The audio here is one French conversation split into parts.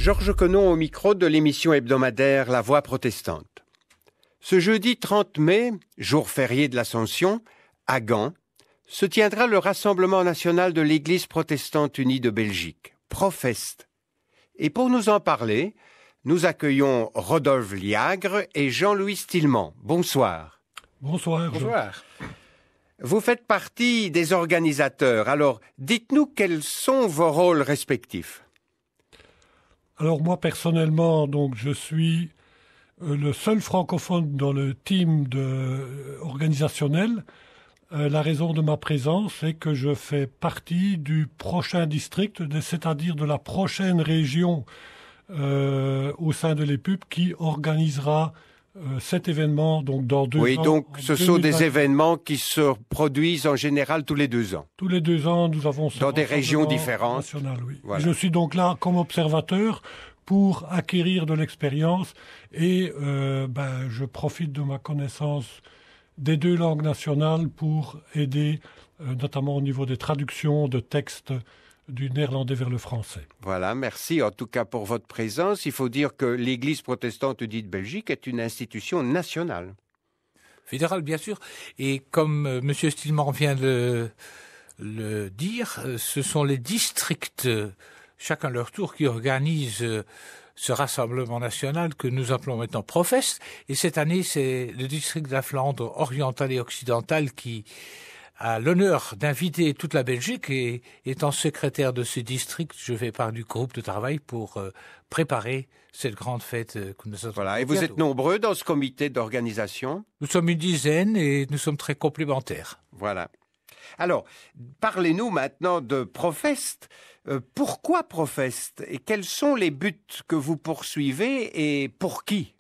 Georges Connon au micro de l'émission hebdomadaire La Voix protestante. Ce jeudi 30 mai, jour férié de l'Ascension, à Gand, se tiendra le Rassemblement national de l'Église protestante unie de Belgique, Profest. Et pour nous en parler, nous accueillons Rodolphe Liagre et Jean-Louis Stilman. Bonsoir. Bonsoir. Bonsoir. Vous faites partie des organisateurs. Alors, dites-nous quels sont vos rôles respectifs. Alors moi personnellement, donc je suis le seul francophone dans le team organisationnel. La raison de ma présence, c'est que je fais partie du prochain district, c'est-à-dire de la prochaine région au sein de l'EPUB qui organisera cet événement donc dans 2 ans. Oui, donc ce sont des événements qui se produisent en général tous les 2 ans. Tous les 2 ans, nous avons dans des régions différentes. National, oui. Voilà. Je suis donc là comme observateur pour acquérir de l'expérience et je profite de ma connaissance des 2 langues nationales pour aider notamment au niveau des traductions de textes du néerlandais vers le français. Voilà, merci en tout cas pour votre présence. Il faut dire que l'Église protestante unie de Belgique est une institution nationale. Fédérale, bien sûr. Et comme M. Stilman vient de le dire, ce sont les districts, chacun leur tour, qui organisent ce rassemblement national que nous appelons maintenant Profest. Et cette année, c'est le district de la Flandre orientale et occidentale qui a l'honneur d'inviter toute la Belgique et étant secrétaire de ce district, je fais part du groupe de travail pour préparer cette grande fête que nous avons. Voilà, et vous êtes nombreux dans ce comité d'organisation ? Nous sommes une dizaine et nous sommes très complémentaires. Voilà. Alors, parlez-nous maintenant de Profest. Pourquoi Profest et quels sont les buts que vous poursuivez et pour qui ?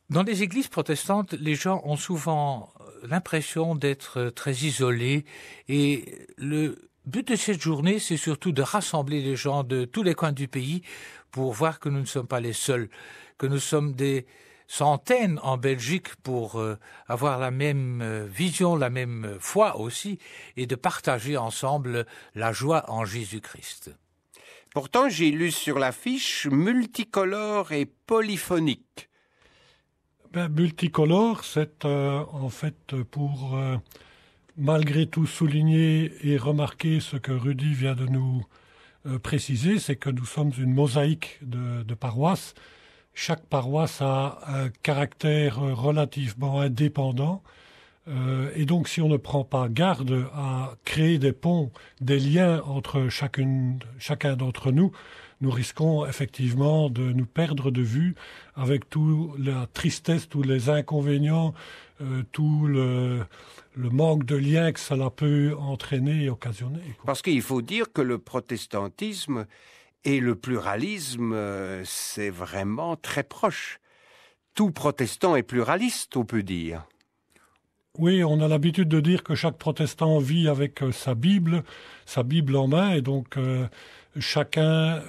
Dans les églises protestantes, les gens ont souvent l'impression d'être très isolés et le but de cette journée, c'est surtout de rassembler les gens de tous les coins du pays pour voir que nous ne sommes pas les seuls, que nous sommes des centaines en Belgique pour avoir la même vision, la même foi aussi, et de partager ensemble la joie en Jésus-Christ. Pourtant, j'ai lu sur l'affiche multicolore et polyphonique. Multicolore, c'est en fait pour malgré tout souligner et remarquer ce que Rudy vient de nous préciser, c'est que nous sommes une mosaïque de paroisses. Chaque paroisse a un caractère relativement indépendant. Et donc, si on ne prend pas garde à créer des ponts, des liens entre chacun d'entre nous, nous risquons effectivement de nous perdre de vue avec toute la tristesse, tous les inconvénients, tout le manque de lien que cela peut entraîner et occasionner. Parce qu'il faut dire que le protestantisme et le pluralisme, c'est vraiment très proche. Tout protestant est pluraliste, on peut dire. Oui, on a l'habitude de dire que chaque protestant vit avec sa Bible en main, et donc chacun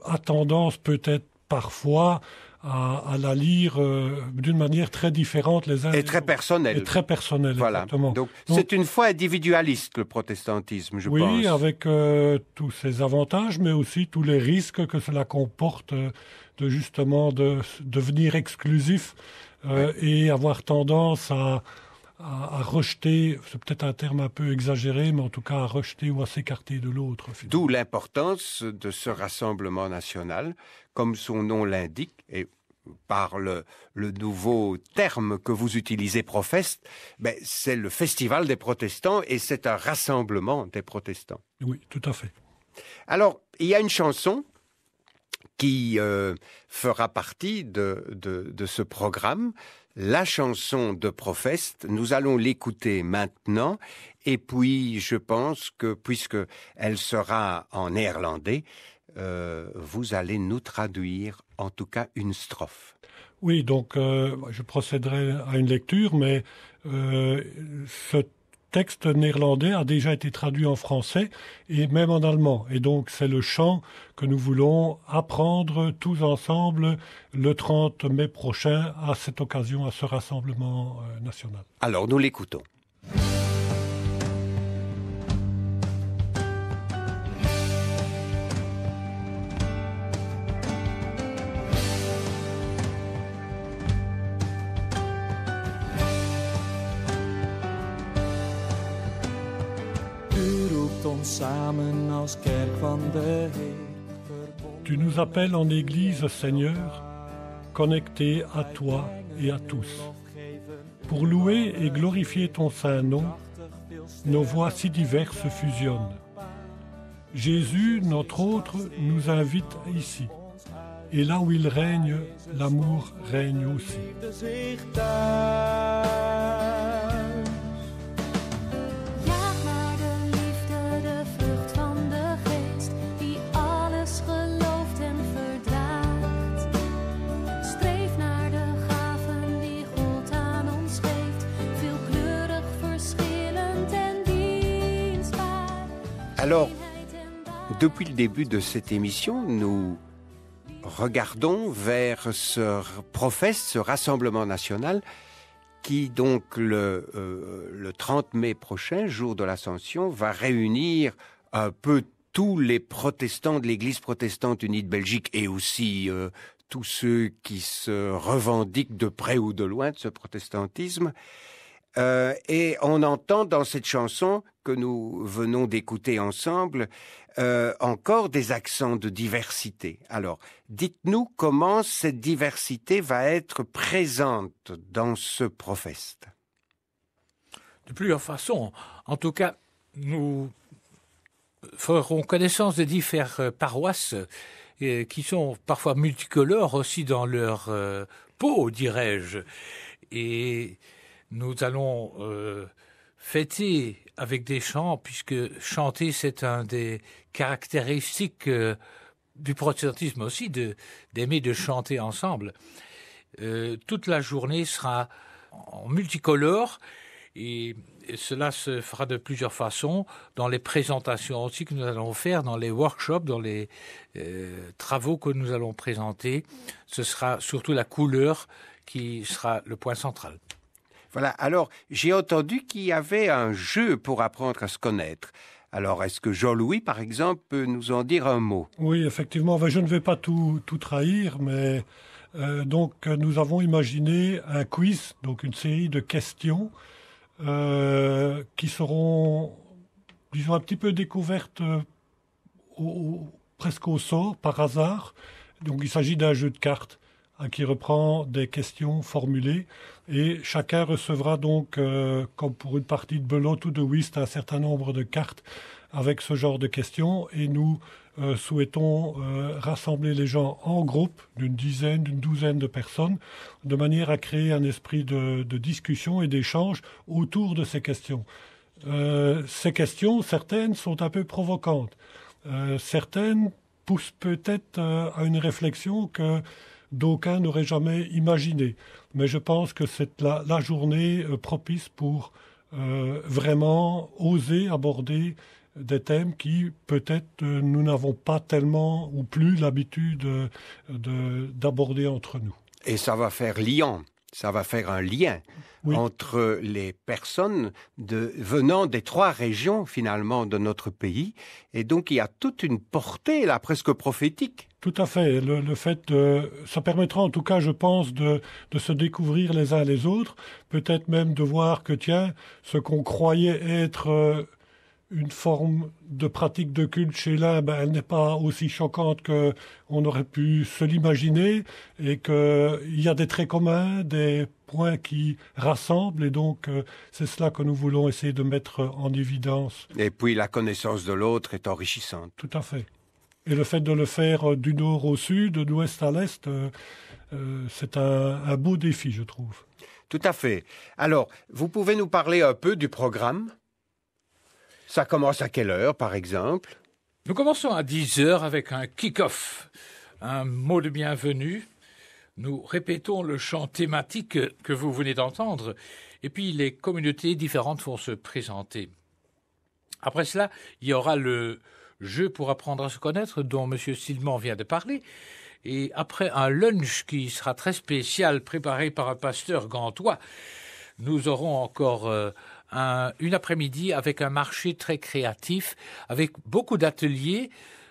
a tendance peut-être parfois à la lire d'une manière très différente les uns et très personnelle. Et très personnelle, voilà. Exactement. Donc c'est une foi individualiste, le protestantisme, je pense. Oui, avec tous ses avantages, mais aussi tous les risques que cela comporte de justement de devenir exclusif et avoir tendance à rejeter, c'est peut-être un terme un peu exagéré, mais en tout cas à rejeter ou à s'écarter de l'autre. D'où l'importance de ce rassemblement national, comme son nom l'indique, et par le nouveau terme que vous utilisez, Profest, c'est le festival des protestants et c'est un rassemblement des protestants. Oui, tout à fait. Alors, il y a une chanson qui fera partie de ce programme, la chanson de Profest. Nous allons l'écouter maintenant et puis je pense que puisque elle sera en néerlandais, vous allez nous traduire en tout cas une strophe. Oui, donc je procéderai à une lecture, mais ce texte néerlandais a déjà été traduit en français et même en allemand. Et donc c'est le chant que nous voulons apprendre tous ensemble le 30 mai prochain à cette occasion, à ce rassemblement national. Alors nous l'écoutons. samen als kerk van de Heer. Tu nous appelles en Église, Seigneur, connectés à toi et à tous. Pour louer et glorifier ton saint nom, nos voix si diverses fusionnent. Jésus, notre autre, nous invite ici. Et là où il règne, l'amour règne aussi. Alors, depuis le début de cette émission, nous regardons vers ce rassemblement national qui donc le 30 mai prochain, jour de l'Ascension, va réunir un peu tous les protestants de l'Église protestante unie de Belgique et aussi tous ceux qui se revendiquent de près ou de loin de ce protestantisme. Et on entend dans cette chanson que nous venons d'écouter ensemble encore des accents de diversité. Alors, dites-nous comment cette diversité va être présente dans ce profeste. De plusieurs façons. En tout cas, nous ferons connaissance des différentes paroisses qui sont parfois multicolores aussi dans leur peau, dirais-je. Et nous allons fêter avec des chants, puisque chanter, c'est un des caractéristiques du protestantisme aussi, d'aimer de chanter ensemble. Toute la journée sera en multicolore, et cela se fera de plusieurs façons, dans les présentations aussi que nous allons faire, dans les workshops, dans les travaux que nous allons présenter. Ce sera surtout la couleur qui sera le point central. Voilà, alors j'ai entendu qu'il y avait un jeu pour apprendre à se connaître. Alors est-ce que Jean-Louis, par exemple, peut nous en dire un mot? Oui, effectivement, je ne vais pas tout trahir, mais donc nous avons imaginé un quiz, donc une série de questions qui seront, disons, un petit peu découvertes presque au sort, par hasard. Donc il s'agit d'un jeu de cartes qui reprend des questions formulées et chacun recevra donc, comme pour une partie de belote ou de whist, un certain nombre de cartes avec ce genre de questions et nous souhaitons rassembler les gens en groupe d'une dizaine, d'une douzaine de personnes de manière à créer un esprit de discussion et d'échange autour de ces questions. Ces questions, certaines sont un peu provocantes. Certaines poussent peut-être à une réflexion que d'aucuns n'auraient jamais imaginé. Mais je pense que c'est la journée propice pour vraiment oser aborder des thèmes qui, peut-être, nous n'avons pas tellement ou plus l'habitude d'aborder entre nous. Et ça va faire liant, ça va faire un lien entre les personnes venant des trois régions, finalement, de notre pays. Et donc, il y a toute une portée, là, presque prophétique. Tout à fait. Le fait ça permettra en tout cas, je pense, de se découvrir les uns les autres, peut-être même de voir que, tiens, ce qu'on croyait être une forme de pratique de culte chez l'un, elle n'est pas aussi choquante qu'on aurait pu se l'imaginer, et qu'il y a des traits communs, des points qui rassemblent, et donc c'est cela que nous voulons essayer de mettre en évidence. Et puis la connaissance de l'autre est enrichissante. Tout à fait. Et le fait de le faire du nord au sud, de l'ouest à l'est, c'est un beau défi, je trouve. Tout à fait. Alors, vous pouvez nous parler un peu du programme ? Ça commence à quelle heure, par exemple ? Nous commençons à 10h avec un kick-off, un mot de bienvenue. Nous répétons le chant thématique que vous venez d'entendre, et puis les communautés différentes vont se présenter. Après cela, il y aura le jeu pour apprendre à se connaître, dont M. Stillman vient de parler, et après un lunch qui sera très spécial, préparé par un pasteur gantois, nous aurons encore une après-midi avec un marché très créatif, avec beaucoup d'ateliers,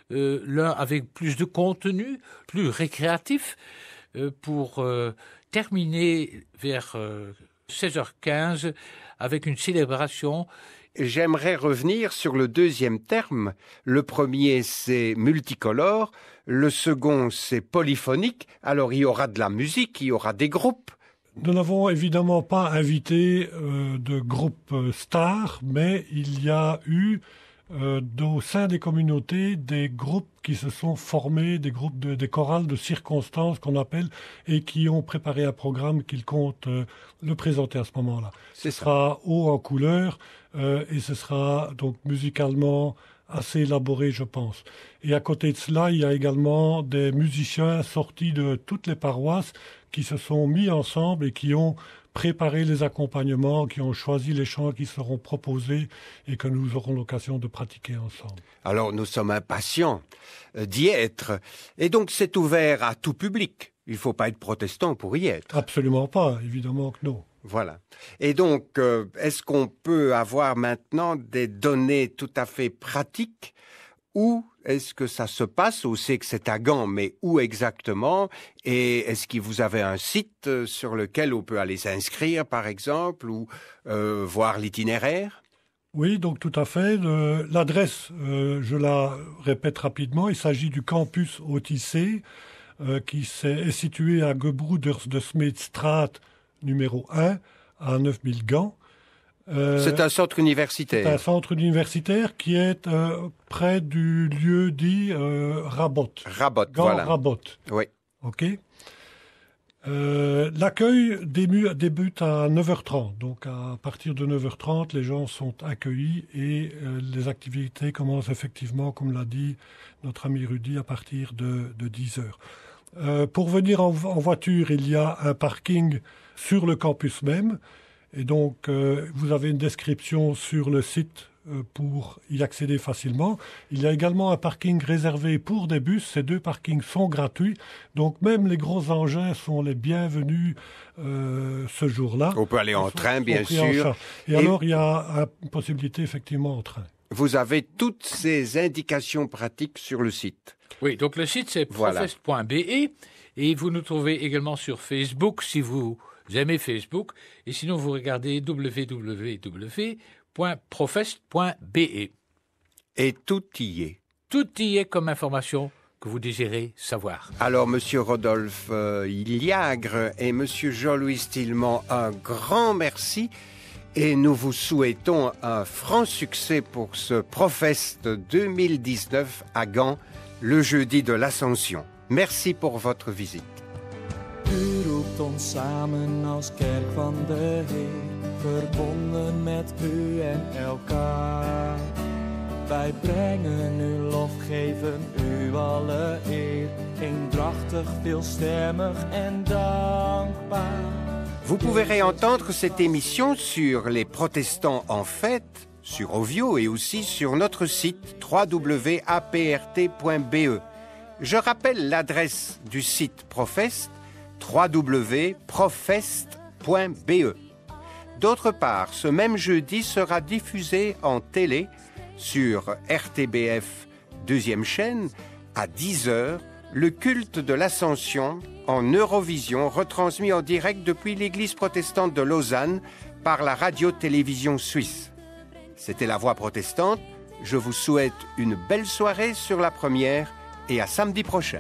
l'un avec plus de contenu, plus récréatif, pour terminer vers 16h15 avec une célébration j'aimerais revenir sur le deuxième terme. Le premier, c'est multicolore. Le second, c'est polyphonique. Alors, il y aura de la musique, il y aura des groupes. Nous n'avons évidemment pas invité de groupe stars, mais il y a eu au sein des communautés des groupes qui se sont formés, des groupes des chorales de circonstances qu'on appelle, et qui ont préparé un programme qu'ils comptent le présenter à ce moment-là. Ce sera haut en couleur et ce sera donc musicalement assez élaboré, je pense. Et à côté de cela, il y a également des musiciens sortis de toutes les paroisses qui se sont mis ensemble et qui ont préparé les accompagnements, qui ont choisi les chants qui seront proposés et que nous aurons l'occasion de pratiquer ensemble. Alors nous sommes impatients d'y être. Et donc c'est ouvert à tout public. Il ne faut pas être protestant pour y être. Absolument pas, évidemment que non. Voilà. Et donc, est-ce qu'on peut avoir maintenant des données tout à fait pratiques? Où est-ce que ça se passe? On sait que c'est à Gand, mais où exactement? Et est-ce que vous avez un site sur lequel on peut aller s'inscrire, par exemple, ou voir l'itinéraire? Oui, donc tout à fait. L'adresse, je la répète rapidement, il s'agit du campus Odyssée, qui est situé à Gebroeders de Smeedstraat, numéro 1, à 9000 Gand. C'est un centre universitaire. C'est un centre universitaire qui est près du lieu dit Rabot. Rabot, Gand, voilà. Rabot. Oui. OK. L'accueil débute à 9h30. Donc à partir de 9h30, les gens sont accueillis et les activités commencent effectivement, comme l'a dit notre ami Rudy, à partir de 10h. Pour venir en voiture, il y a un parking sur le campus même. Et donc, vous avez une description sur le site pour y accéder facilement. Il y a également un parking réservé pour des bus. Ces deux parkings sont gratuits. Donc, même les gros engins sont les bienvenus ce jour-là. On peut aller en train, bien sûr. Et alors, il y a une possibilité effectivement en train. Vous avez toutes ces indications pratiques sur le site. Oui, donc le site, c'est profest.be. Et vous nous trouvez également sur Facebook, si vous aimez Facebook, et sinon vous regardez www.profest.be. Et tout y est. Tout y est comme information que vous désirez savoir. Alors, Monsieur Rodolphe Iliagre et Monsieur Jean-Louis Stilman, un grand merci et nous vous souhaitons un franc succès pour ce Profest 2019 à Gand, le jeudi de l'Ascension. Merci pour votre visite. U roept ons samen als kerk van de Heer, verbonden met u en elkaar. Wij brengen u lof, geven u alle eer, eendrachtig, veelstemmig en dankbaar. Vous pouvez réentendre cette émission sur les protestants en fête, sur Ovio et aussi sur notre site www.aprt.be. Je rappelle l'adresse du site Profest, www.profest.be. D'autre part, ce même jeudi sera diffusé en télé sur RTBF 2e chaîne à 10h le culte de l'Ascension en Eurovision retransmis en direct depuis l'église protestante de Lausanne par la radio-télévision suisse. C'était La Voix protestante. Je vous souhaite une belle soirée sur la première et à samedi prochain.